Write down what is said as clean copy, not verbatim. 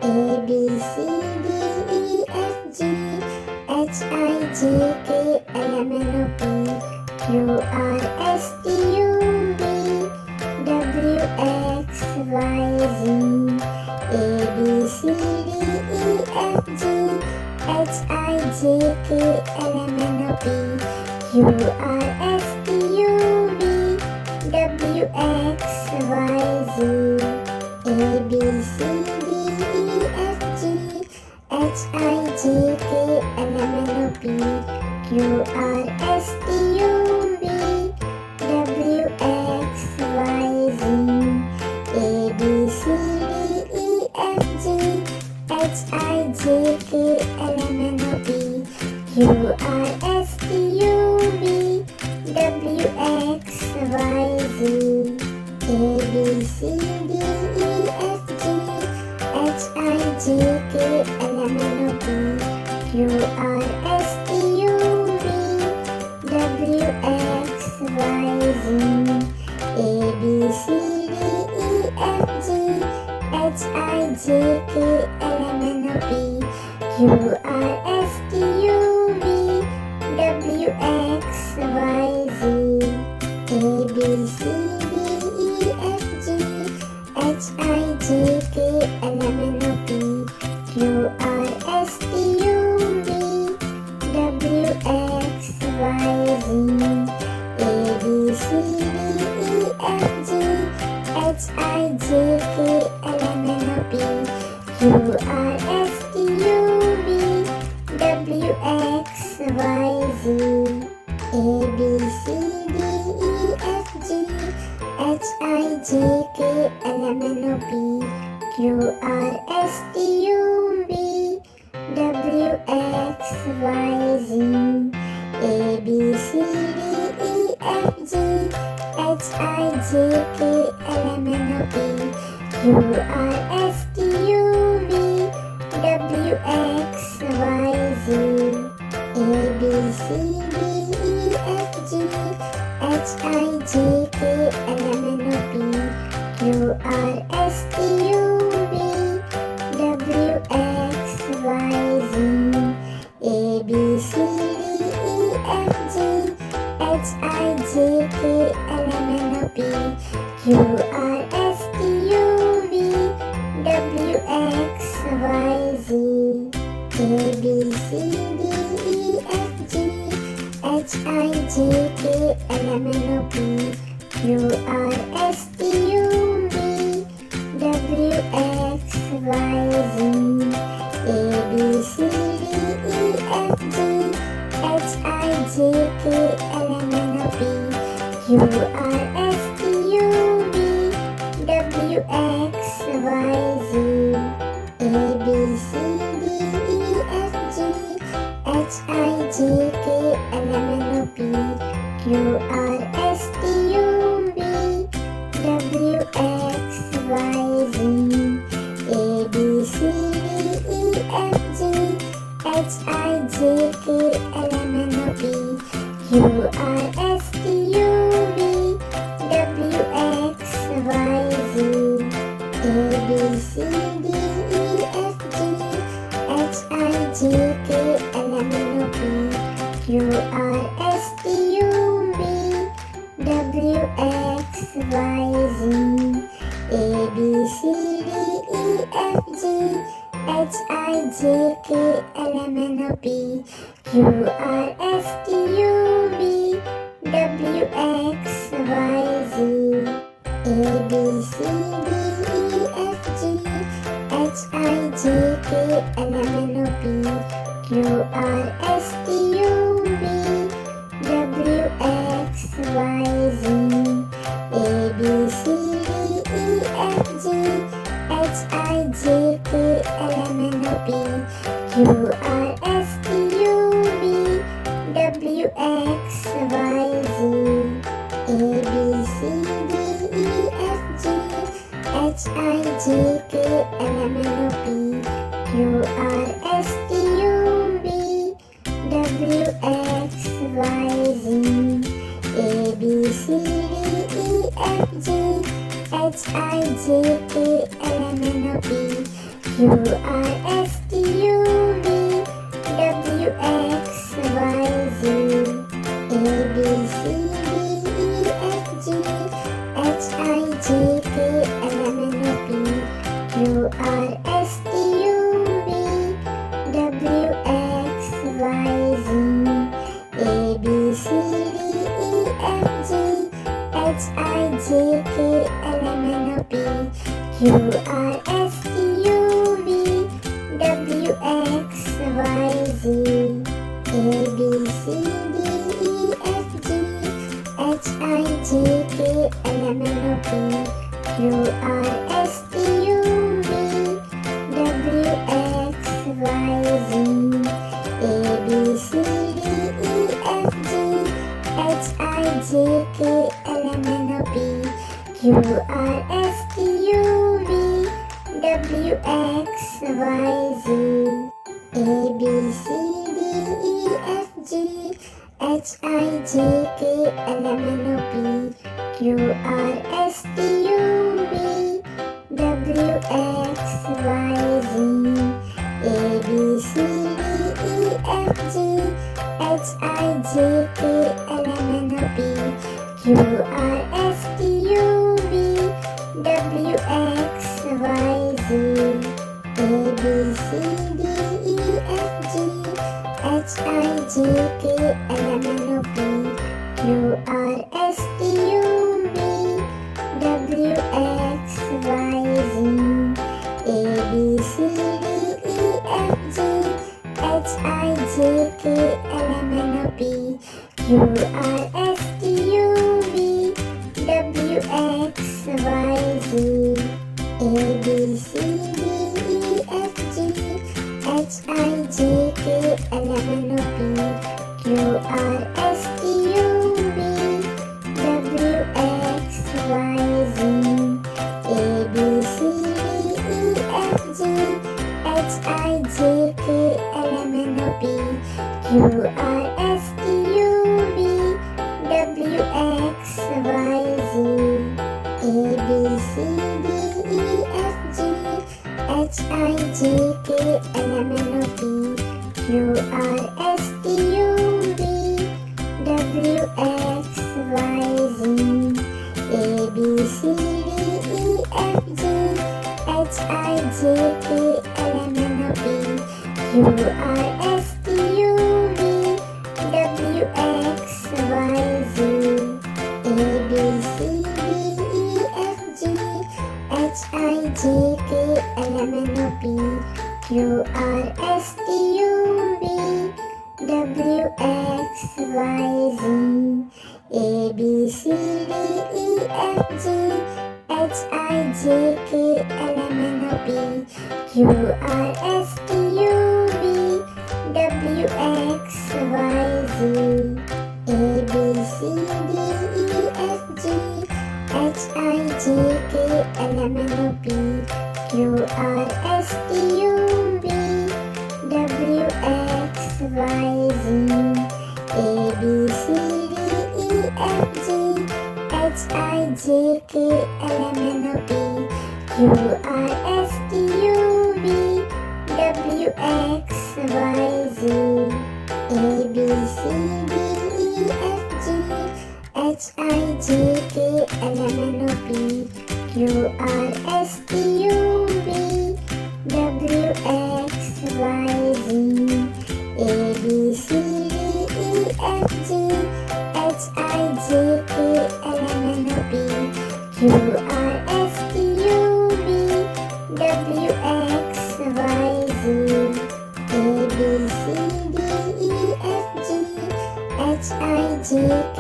A B C D E F G H I J K L M N O P Q R S T U V W X Y Z. A B C D E F G H I J K L M N O P Q R S T U V W X Y Z. A B C D E F G H I J K L M N O P Q R S T U V W X Y Z. A B C D E F G H I J K L M N O P Q R S T U V W X Y Z. A B C D E F G H I J K L M N O P Q R S T U V W X Y Z. A B C D E F G H I J K L M N O P Q R S T U V W X Y Z. A B C D E F G H I J K L M N O P Q R S T U V W X Y Z. A B C D E F G H I J K L M N O P Q R S T U V W X Y Z. A B C D E F G H I J K L M N O P Q R S T U V W X Y Z. A B C D E F G H I J K L M N O P Q R S T U V W X Y Z. A B C D E F G H I J K L M N O P Q R S T U V W X Y Z. A B C D E F G H I J K L M N O P Q R S T U V W X Y Z. A B C D E F G H I J K L M N O P Q R S T U V W X Y Z. A B C D E F G H I J K L M N O P Q R S T U V W X Y Z. A B C D E F G H I J K L M N O P Q R S T U V W X Y Z. A B C D E F G H I J K L M N O P Q R S T U V W X Y Z. A B C D E F G H I J K L M N O P Q R S T U V W X Y Z. A B C D E F G H I J K L M N O P Q R S T U V W X Y Z. A B C D E F G H I J K L M N O P Q R S T U V W X Y Z. A B C D E F G H I J K L M N O P Q R S T U V W X Y Z. A B C D E F G H I J K L M N O P Q R S T U V W X Y Z. A B C D E F G H I J K L M N O P Q R S T U V W X Y Z, A B C D E F G H I J K L M N O P Q R S T U V W X Y Z, A B C D E F G H I J K L M N O P Q R S T U V W X Y Z, A B C D E F G H I J K L M N O P Q R S T U V W X Y Z, A B C D E F G H I J K L M N O P Q R S T U V W X Y Z, A B C D E F G H I J K L M N O P Q R S T U V W X Y Z, A B C D E F G H I J K L M N O P Q R S T U V W X Y Z, A B C D E F G H I J K L M N O P Q R S T U V W X Y Z, A B C D E F G H I J K L M N O P Q R S T U V W X Y Z, A B C D E F G H I J K L M N O P Q R S T U V W X Y Z, A B C D E F G H I J K L M N O P Q R S T U V W X Y Z, A B C D E F G H I J K L M N O P Q R S T U V W X Y Z, A B C D E F G H I J K L M N O P Q R S T U V W X Y Z, A B C D E F G H I J K L M N O P Q R S T U V W X Y Z, A B C D E F G H I J K L M N O P Q R S T U V W X Y Z, A B C D E F G H I J K L M N O P Q R S T U V W X Y Z, A B C D E F G H I J K L M N O P Q R S T U V W X Y Z, A B C D E F G H I J K L M N O P Q R S T U V W X Y Z, A B C D E F G H I J K L M N O P Q R S T U V W X Y Z, A B C D E F G H I J K